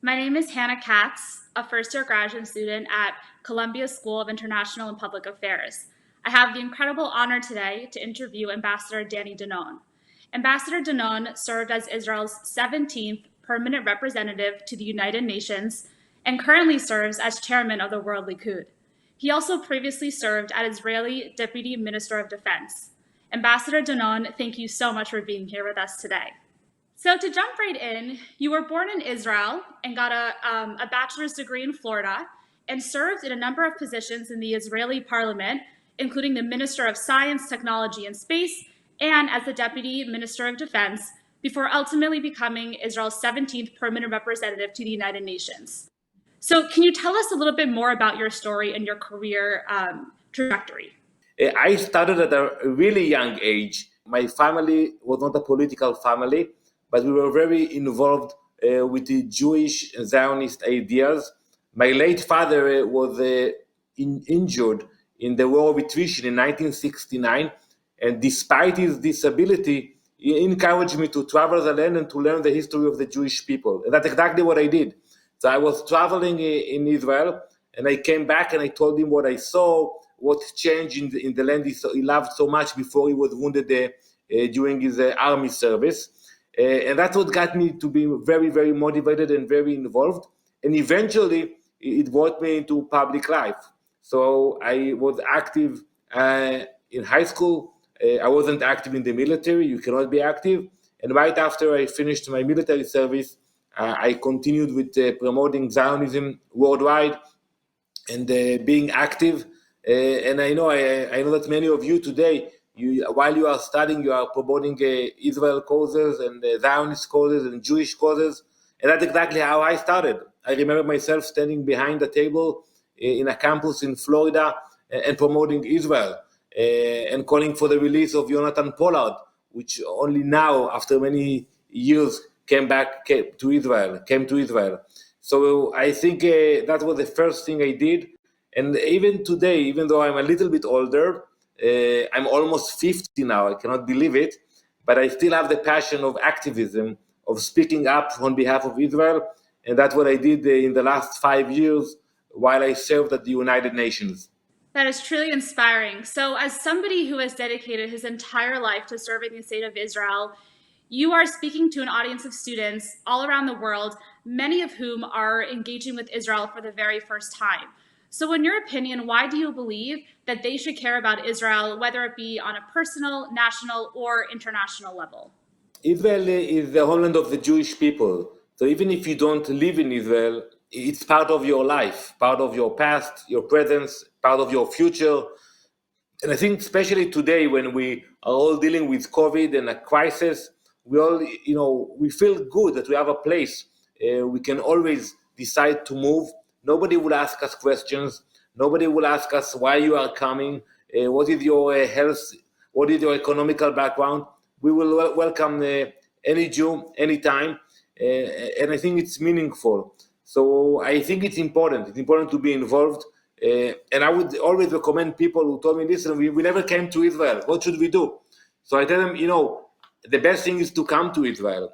My name is Hannah Katz, a first-year graduate student at Columbia School of International and Public Affairs. I have the incredible honor today to interview Ambassador Danny Danon. Ambassador Danon served as Israel's 17th permanent representative to the United Nations and currently serves as chairman of the World Likud. He also previously served as Israeli Deputy Minister of Defense. Ambassador Danon, thank you so much for being here with us today. So to jump right in, you were born in Israel and got a bachelor's degree in Florida and served in a number of positions in the Israeli parliament, including the Minister of Science, Technology, and Space, and as the Deputy Minister of Defense, before ultimately becoming Israel's 17th permanent representative to the United Nations. So can you tell us a little bit more about your story and your career trajectory? I started at a really young age. My family was not a political family, but we were very involved with the Jewish Zionist ideas. My late father was injured in the War of Attrition in 1969, and despite his disability, he encouraged me to travel the land and to learn the history of the Jewish people. And that's exactly what I did. So I was traveling in Israel, and I came back and I told him what I saw, what changed in the land he loved so much before he was wounded during his army service. And that's what got me to be very, very motivated and very involved. And eventually, it brought me into public life. So I was active in high school. I wasn't active in the military. You cannot be active. And right after I finished my military service, I continued with promoting Zionism worldwide and being active. And I know that many of you today, while you are studying, you are promoting Israel causes and Zionist causes and Jewish causes. And that's exactly how I started. I remember myself standing behind the table in a campus in Florida and promoting Israel and calling for the release of Jonathan Pollard, which only now, after many years, came to Israel. So I think that was the first thing I did. And even today, even though I'm a little bit older, I'm almost 50 now, I cannot believe it, but I still have the passion of activism, of speaking up on behalf of Israel. And that's what I did in the last 5 years while I served at the United Nations. That is truly inspiring. So, as somebody who has dedicated his entire life to serving the state of Israel, you are speaking to an audience of students all around the world, many of whom are engaging with Israel for the very first time. So, in your opinion, why do you believe that they should care about Israel, whether it be on a personal, national, or international level? Israel is the homeland of the Jewish people. So even if you don't live in Israel, it's part of your life, part of your past, your presence, part of your future. And I think especially today when we are all dealing with COVID and a crisis, we feel good that we have a place. We can always decide to move. Nobody will ask us questions. Nobody will ask us why you are coming. What is your health? What is your economical background? We will welcome any Jew anytime, and I think it's meaningful. So I think it's important. It's important to be involved. And I would always recommend people who told me, listen, we never came to Israel. What should we do? So I tell them, the best thing is to come to Israel.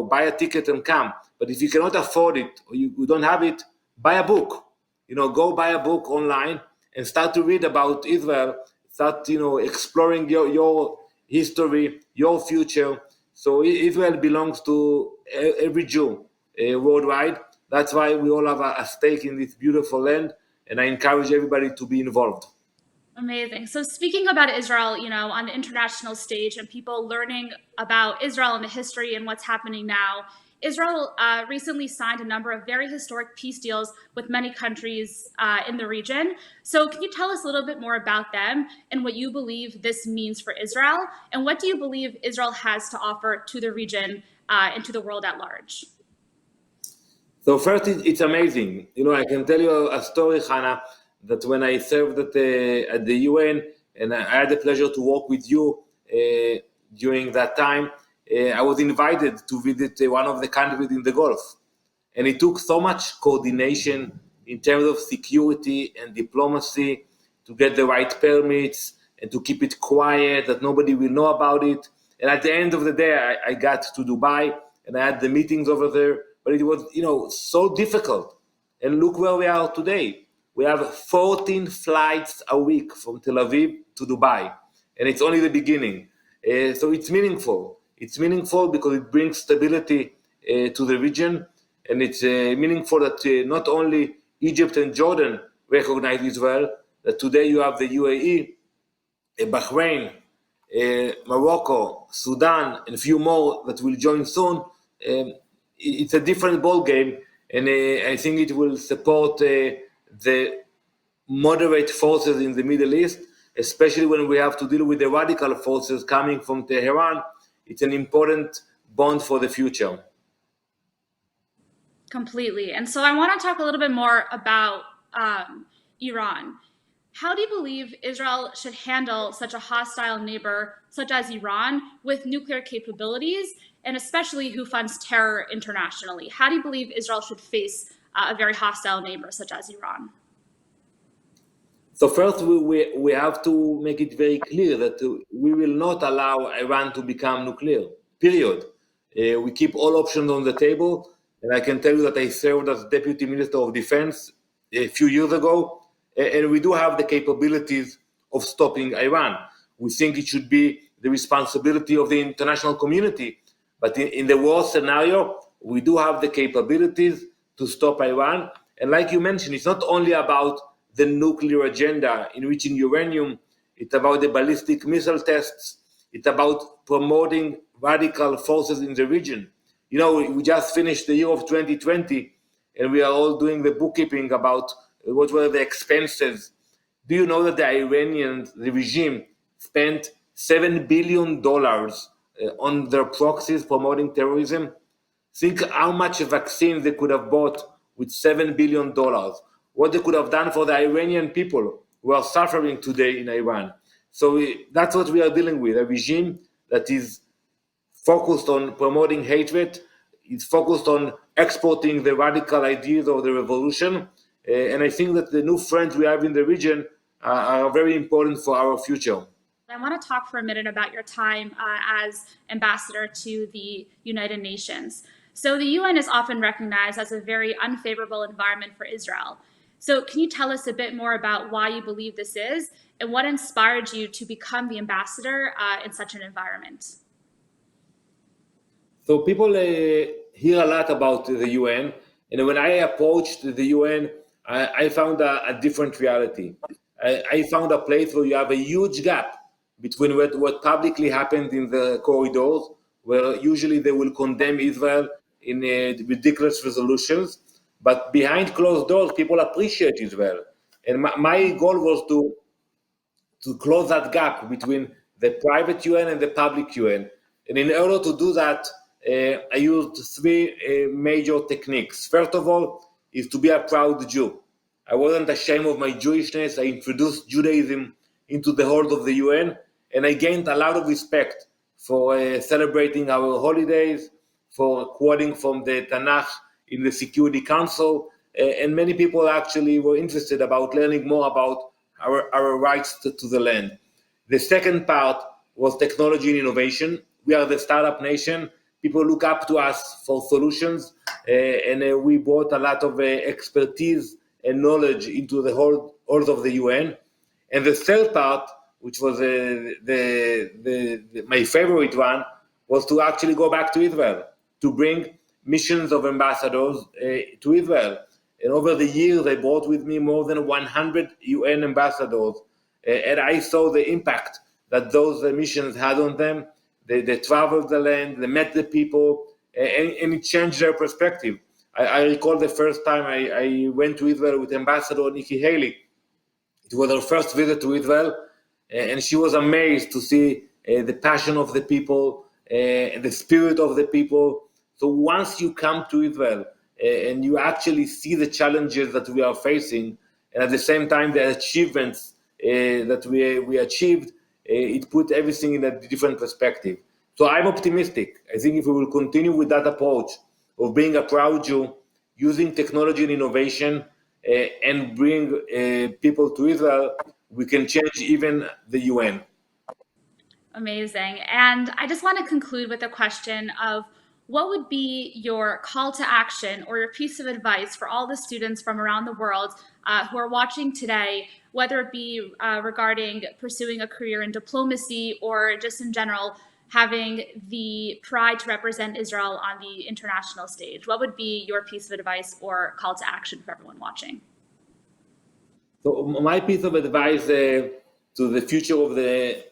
Buy a ticket and come. But if you cannot afford it or you don't have it, buy a book. Go buy a book online and start to read about Israel. Start, exploring your history, your future. So Israel belongs to every Jew worldwide. That's why we all have a stake in this beautiful land, and I encourage everybody to be involved. Amazing. So, speaking about Israel, on the international stage and people learning about Israel and the history and what's happening now, Israel recently signed a number of very historic peace deals with many countries in the region. So, can you tell us a little bit more about them and what you believe this means for Israel? And what do you believe Israel has to offer to the region and to the world at large? So first, it's amazing. I can tell you a story, Hannah, that when I served at the UN and I had the pleasure to work with you during that time, I was invited to visit one of the countries in the Gulf. And it took so much coordination in terms of security and diplomacy to get the right permits and to keep it quiet, that nobody will know about it. And at the end of the day, I got to Dubai and I had the meetings over there. but it was, so difficult. And look where we are today. We have 14 flights a week from Tel Aviv to Dubai, and it's only the beginning. So it's meaningful. It's meaningful because it brings stability to the region, and it's meaningful that not only Egypt and Jordan recognize Israel, that today you have the UAE, Bahrain, Morocco, Sudan, and a few more that will join soon. It's a different ball game, and I think it will support the moderate forces in the Middle East, especially when we have to deal with the radical forces coming from Tehran. It's an important bond for the future. Completely. And so I want to talk a little bit more about Iran. How do you believe Israel should handle such a hostile neighbor such as Iran with nuclear capabilities, and especially who funds terror internationally? How do you believe Israel should face a very hostile neighbor such as Iran? So first, we have to make it very clear that we will not allow Iran to become nuclear, period. We keep all options on the table, and I can tell you that I served as Deputy Minister of Defense a few years ago, and we do have the capabilities of stopping Iran. We think it should be the responsibility of the international community, but in the worst scenario, we do have the capabilities to stop Iran. And like you mentioned, it's not only about the nuclear agenda, enriching uranium. It's about the ballistic missile tests. It's about promoting radical forces in the region. We just finished the year of 2020, and we are all doing the bookkeeping about what were the expenses. Do you know that the Iranians, the regime, spent $7 billion on their proxies promoting terrorism? Think how much vaccine they could have bought with $7 billion. What they could have done for the Iranian people who are suffering today in Iran. So that's what we are dealing with, a regime that is focused on promoting hatred, is focused on exporting the radical ideas of the revolution. And I think that the new friends we have in the region are very important for our future. I want to talk for a minute about your time as ambassador to the United Nations. So, the UN is often recognized as a very unfavorable environment for Israel. So, can you tell us a bit more about why you believe this is and what inspired you to become the ambassador in such an environment? So people hear a lot about the UN, and when I approached the UN, I found a different reality. I found a place where you have a huge gap between what publicly happened in the corridors, where usually they will condemn Israel in ridiculous resolutions, but behind closed doors, people appreciate Israel. And my goal was to close that gap between the private UN and the public UN. And in order to do that, I used three major techniques. First of all, is to be a proud Jew. I wasn't ashamed of my Jewishness. I introduced Judaism into the halls of the UN, and I gained a lot of respect for celebrating our holidays, for quoting from the Tanakh in the Security Council, and many people actually were interested about learning more about our rights to the land. The second part was technology and innovation. We are the startup nation. People look up to us for solutions, and we brought a lot of expertise and knowledge into the halls of the UN. And the third part, which was my favorite one, was to actually go back to Israel, to bring missions of ambassadors to Israel. And over the years, I brought with me more than 100 UN ambassadors, and I saw the impact that those missions had on them. They traveled the land, they met the people, and it changed their perspective. I recall the first time I went to Israel with Ambassador Nikki Haley. It was her first visit to Israel, and she was amazed to see the passion of the people, and the spirit of the people. So once you come to Israel and you actually see the challenges that we are facing, and at the same time the achievements that we achieved, it put everything in a different perspective. So I'm optimistic. I think if we will continue with that approach of being a proud Jew, using technology and innovation, and bring people to Israel, we can change even the UN. Amazing. And I just want to conclude with a question of what would be your call to action or your piece of advice for all the students from around the world who are watching today, whether it be regarding pursuing a career in diplomacy or just in general having the pride to represent Israel on the international stage? What would be your piece of advice or call to action for everyone watching? So my piece of advice to the future of the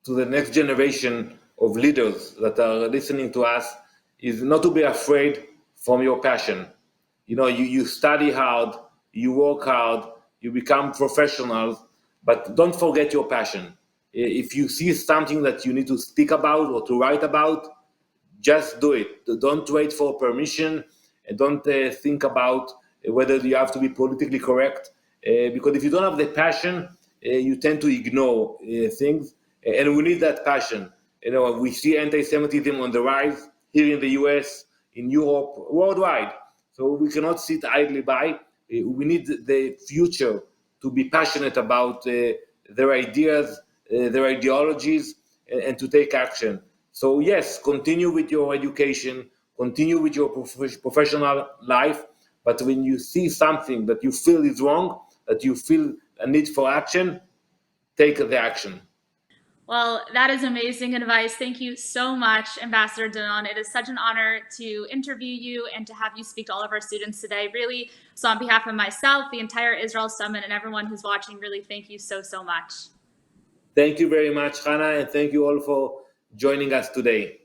to the next generation of leaders that are listening to us is not to be afraid from your passion. You study hard, you work hard, you become professionals, but don't forget your passion. If you see something that you need to speak about or to write about, just do it. Don't wait for permission, and don't think about whether you have to be politically correct. Because if you don't have the passion, you tend to ignore things, and we need that passion. We see anti-Semitism on the rise here in the U.S., in Europe, worldwide. So we cannot sit idly by. We need the future to be passionate about their ideas, their ideologies, and to take action. So yes, continue with your education, continue with your professional life, but when you see something that you feel is wrong, that you feel a need for action, take the action. Well, that is amazing advice. Thank you so much, Ambassador Danon. It is such an honor to interview you and to have you speak to all of our students today. Really, so on behalf of myself, the entire Israel Summit, and everyone who's watching, really thank you so, so much. Thank you very much, Hannah, and thank you all for joining us today.